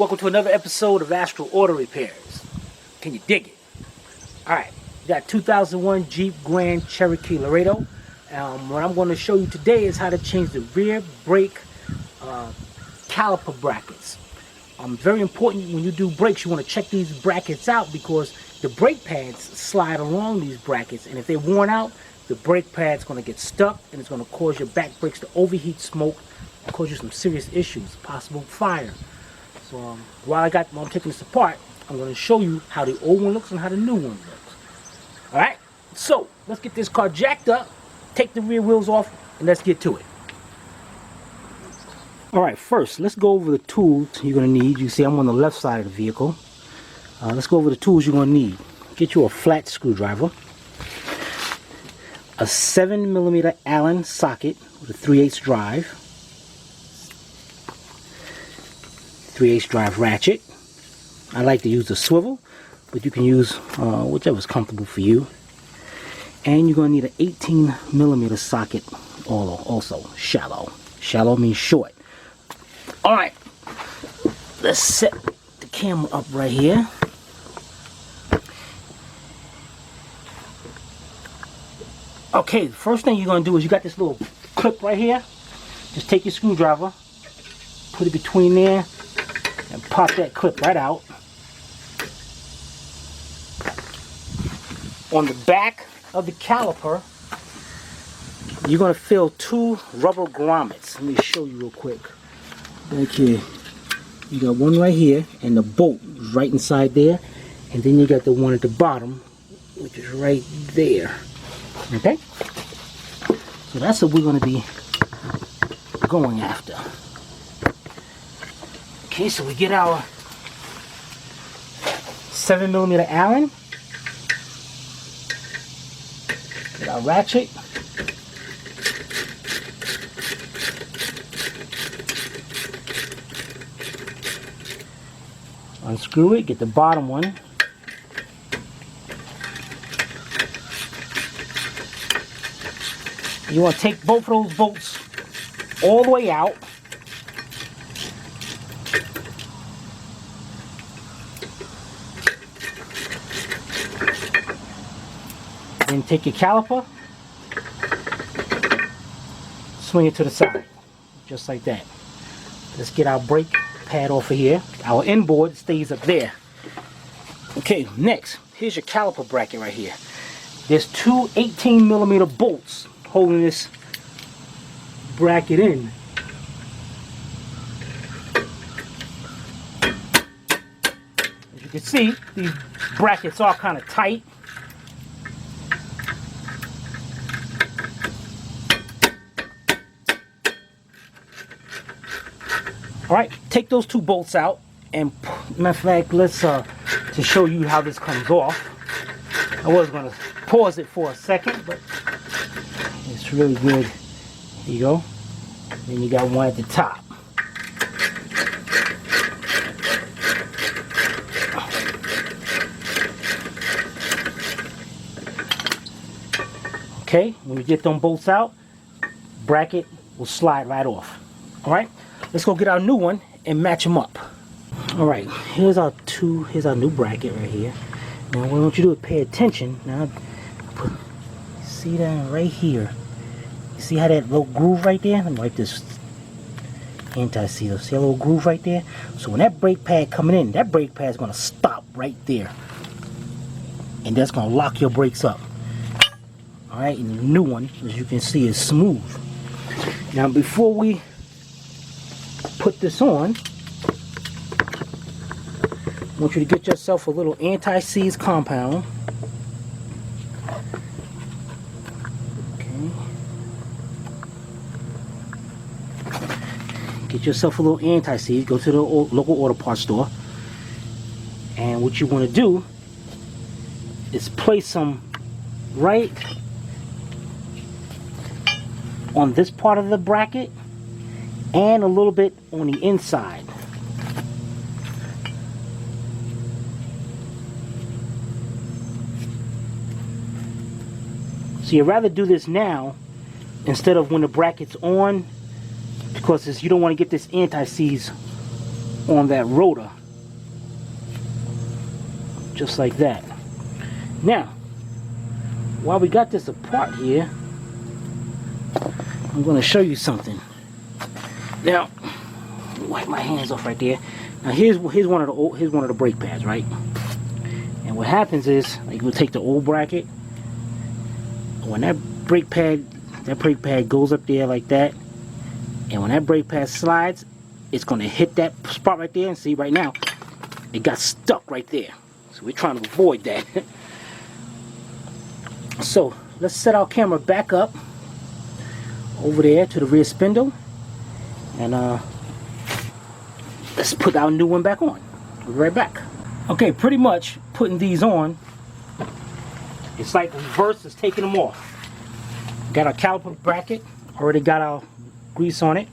Welcome to another episode of Astral Auto Repairs. Can you dig it? Alright, we got 2001 Jeep Grand Cherokee Laredo. What I'm going to show you today is how to change the rear brake caliper brackets. Very important when you do brakes, you want to check these brackets out because the brake pads slide along these brackets, and if they're worn out, the brake pad's going to get stuck and it's going to cause your back brakes to overheat, smoke, and cause you some serious issues, possible fire. So while I'm taking this apart, I'm going to show you how the old one looks and how the new one looks. Alright, so let's get this car jacked up, take the rear wheels off, and let's get to it. Alright, first let's go over the tools you're going to need. You see I'm on the left side of the vehicle. Let's go over the tools you're going to need. Get you a flat screwdriver, a 7mm Allen socket with a 3/8 drive, 3/8 drive ratchet. I like to use the swivel, but you can use whichever's comfortable for you. And you're going to need an 18mm socket, also shallow. Shallow means short. Alright, let's set the camera up right here. Okay, the first thing you're going to do is you got this little clip right here. Just take your screwdriver, put it between there, and pop that clip right out. On the back of the caliper, you're going to fill 2 rubber grommets. Let me show you real quick. Right here. You got one right here, and the bolt is right inside there. And then you got the one at the bottom, which is right there. Okay? So that's what we're going to be going after. Okay, so we get our 7mm Allen. Get our ratchet. Unscrew it, get the bottom one. You want to take both of those bolts all the way out. Then take your caliper, swing it to the side, just like that. Let's get our brake pad off of here. Our inboard stays up there. Okay, next, here's your caliper bracket right here. There's 2 18mm bolts holding this bracket in. As you can see, these brackets are kind of tight. Alright, take those 2 bolts out, and matter of fact, let's to show you how this comes off. I was going to pause it for a second, but it's really good. Here you go. Then you got one at the top. Okay, when you get them bolts out, bracket will slide right off. Alright, let's go get our new one and match them up. Alright, here's our new bracket right here. Now what I want you to do is pay attention. Now see that right here. You see how that little groove right there? Let me wipe this anti-seal. See a little groove right there? So when that brake pad coming in, that brake pad is going to stop right there. And that's going to lock your brakes up. Alright, and the new one, as you can see, is smooth. Now before we put this on, I want you to get yourself a little anti-seize compound. Okay. Get yourself a little anti-seize. Go to the local auto parts store. And what you want to do is place some right on this part of the bracket and a little bit on the inside. So you'd rather do this now instead of when the bracket's on, because you don't want to get this anti-seize on that rotor, just like that. Now, while we got this apart here, I'm going to show you something. Now, wipe my hands off right there. Now here's one of the brake pads, right? And what happens is, like, we'll take the old bracket. When that brake pad goes up there like that, and when that brake pad slides, it's going to hit that spot right there. And see, right now, it got stuck right there. So we're trying to avoid that. So let's set our camera back up over there to the rear spindle, and let's put our new one back on. We'll be right back. Okay, pretty much putting these on, it's like reverse is taking them off. Got our caliper bracket, already got our grease on it.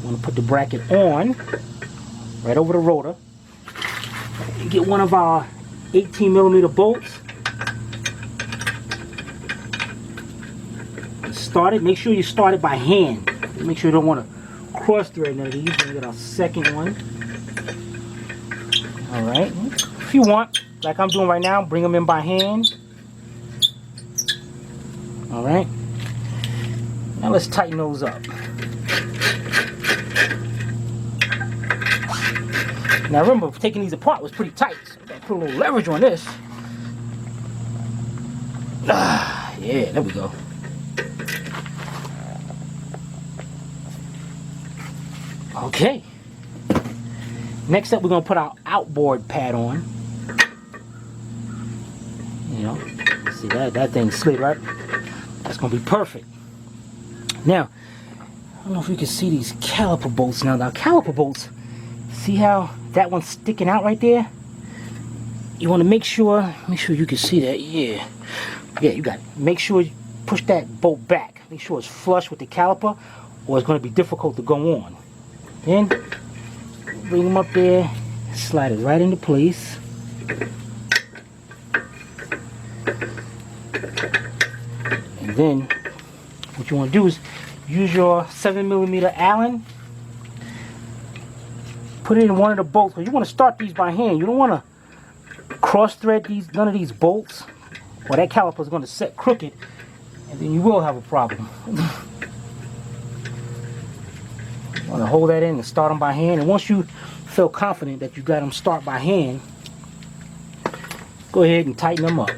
Want to put the bracket on right over the rotor. Get one of our 18mm bolts. Start it. Make sure you start it by hand. Make sure you don't want to cross thread none of these. We get our second one. All right. If you want, like I'm doing right now, bring them in by hand. All right. Now let's tighten those up. Now remember, taking these apart was pretty tight. So I gotta put a little leverage on this. Yeah, there we go. Okay. Next up, we're gonna put our outboard pad on. You know, see that thing slid right. That's gonna be perfect. Now, I don't know if you can see these caliper bolts now. Now, caliper bolts, see how that one's sticking out right there? You want to make sure you can see that. Yeah, you got it. Make sure you push that bolt back. Make sure it's flush with the caliper, or it's going to be difficult to go on. Then bring them up there, slide it right into place. And then what you want to do is use your 7mm Allen. Put it in one of the bolts, because you want to start these by hand. You don't want to cross thread none of these bolts, or that caliper is going to set crooked, and then you will have a problem. You want to hold that in and start them by hand. And once you feel confident that you got them start by hand, go ahead and tighten them up.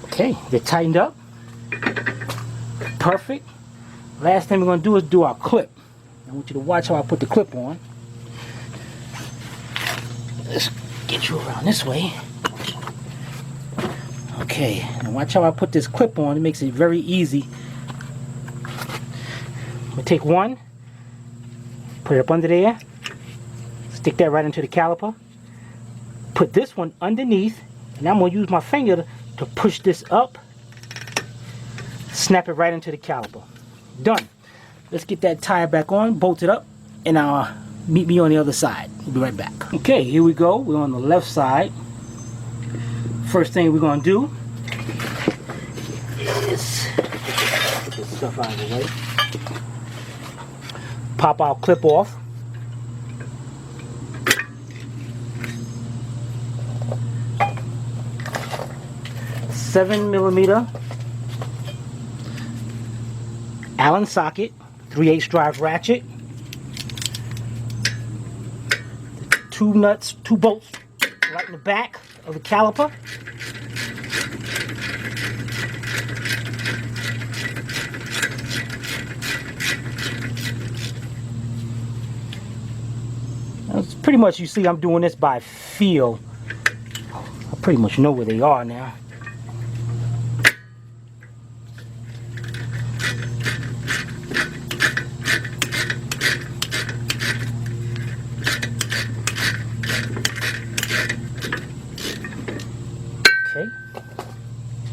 Okay, they're tightened up. Perfect. Last thing we're going to do is do our clip. I want you to watch how I put the clip on. Let's get you around this way. Okay, and watch how I put this clip on. It makes it very easy. I'm going to take one, put it up under there, stick that right into the caliper, put this one underneath, and I'm going to use my finger to push this up, snap it right into the caliper. Done. Let's get that tire back on, bolt it up, and meet me on the other side. We'll be right back. Okay, here we go. We're on the left side. First thing we're going to do is get this stuff out of the way. Pop our clip off. $7mm Allen socket, 3/8 drive ratchet, 2 nuts, 2 bolts right in the back of the caliper. That's pretty much, you see I'm doing this by feel. I pretty much know where they are now.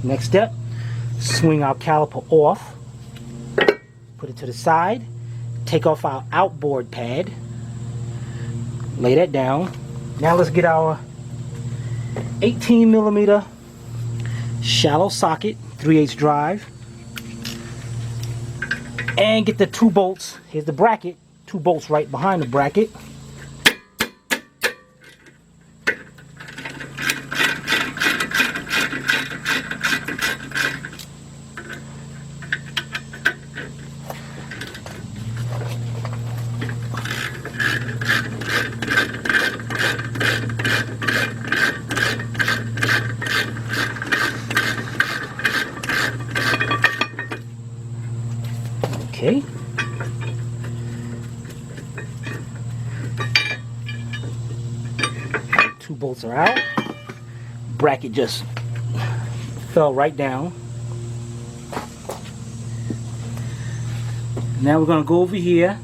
Next step, swing our caliper off. put it to the side, take off our outboard pad, lay that down. Now let's get our 18mm shallow socket, 3/8 drive, and get the 2 bolts. Here's the bracket, 2 bolts right behind the bracket. Okay. 2 bolts are out. Bracket just fell right down. Now we're going to go over here,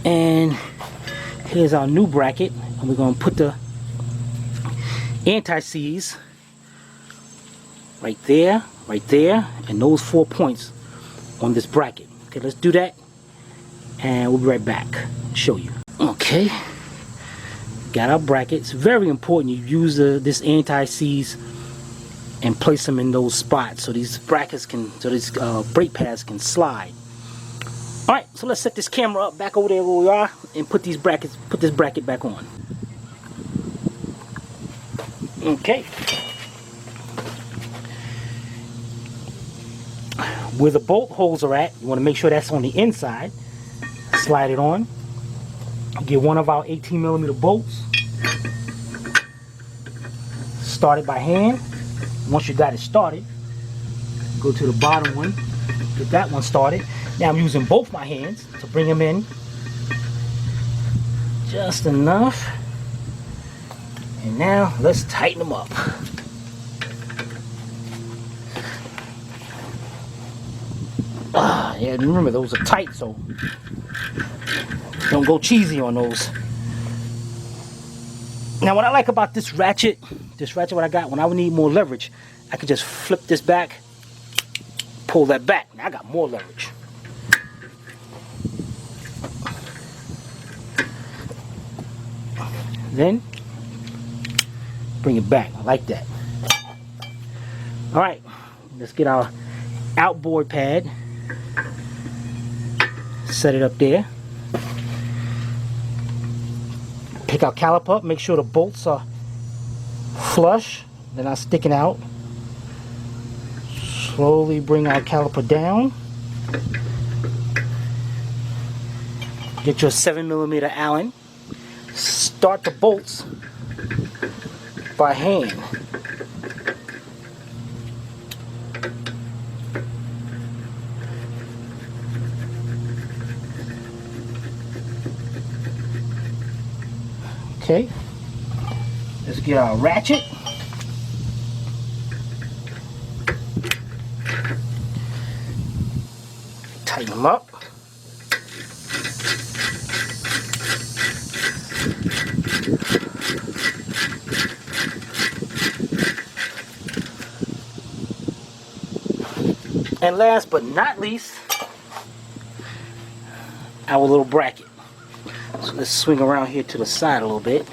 and here's our new bracket, and we're going to put the anti-seize right there, and those 4 points on this bracket. Okay, let's do that, and we'll be right back to show you. Okay, got our brackets. Very important you use this anti-seize and place them in those spots so these brackets can, so these brake pads can slide. All right, so let's set this camera up back over there where we are and put this bracket back on. Okay. Where the bolt holes are at, you want to make sure that's on the inside. Slide it on. Get one of our 18mm bolts. Start it by hand. Once you got it started, go to the bottom one, get that one started. Now I'm using both my hands to bring them in just enough. And now let's tighten them up. Yeah, remember those are tight, so don't go cheesy on those. Now what I like about this ratchet what I got, when I would need more leverage, I can just flip this back, pull that back. Now I got more leverage. Then bring it back. I like that. All right, let's get our outboard pad. Set it up there. Pick our caliper up, make sure the bolts are flush, they're not sticking out. Slowly bring our caliper down. Get your 7mm Allen. Start the bolts by hand. Okay, let's get our ratchet. Tighten them up. And last but not least, our little bracket. So let's swing around here to the side a little bit.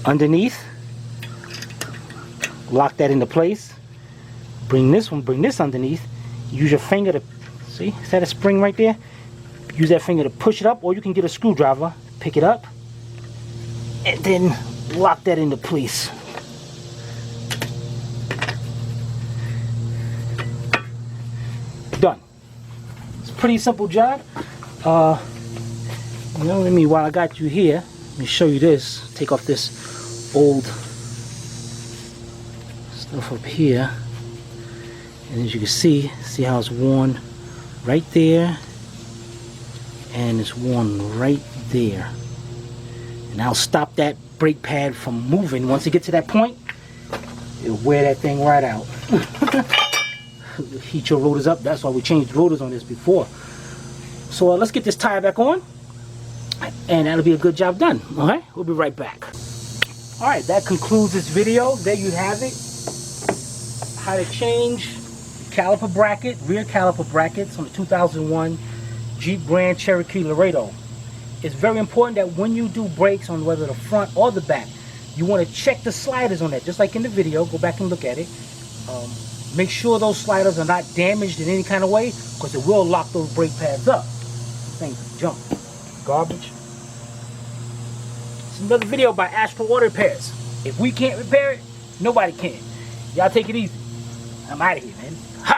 Underneath, lock that into place. Bring this underneath. Use your finger to, see, is that a spring right there? Use that finger to push it up, or you can get a screwdriver, pick it up, and then lock that into place. Done. It's a pretty simple job. While I got you here, let me show you this. Take off this old stuff up here, and as you can see how it's worn right there, and it's worn right there. And I'll stop that brake pad from moving. Once it gets to that point, it'll wear that thing right out. Heat your rotors up. That's why we changed rotors on this before. So let's get this tire back on, and that'll be a good job done. Alright, we'll be right back. Alright, that concludes this video. There you have it. how to change the caliper bracket, rear caliper brackets on the 2001 Jeep Grand Cherokee Laredo. It's very important that when you do brakes on whether the front or the back, you want to check the sliders on that, just like in the video. Go back and look at it. Make sure those sliders are not damaged in any kind of way, because it will lock those brake pads up. Things junk, garbage. It's another video by Astro Auto Repairs. If we can't repair it, nobody can. Y'all take it easy. I'm out of here, man. Ha!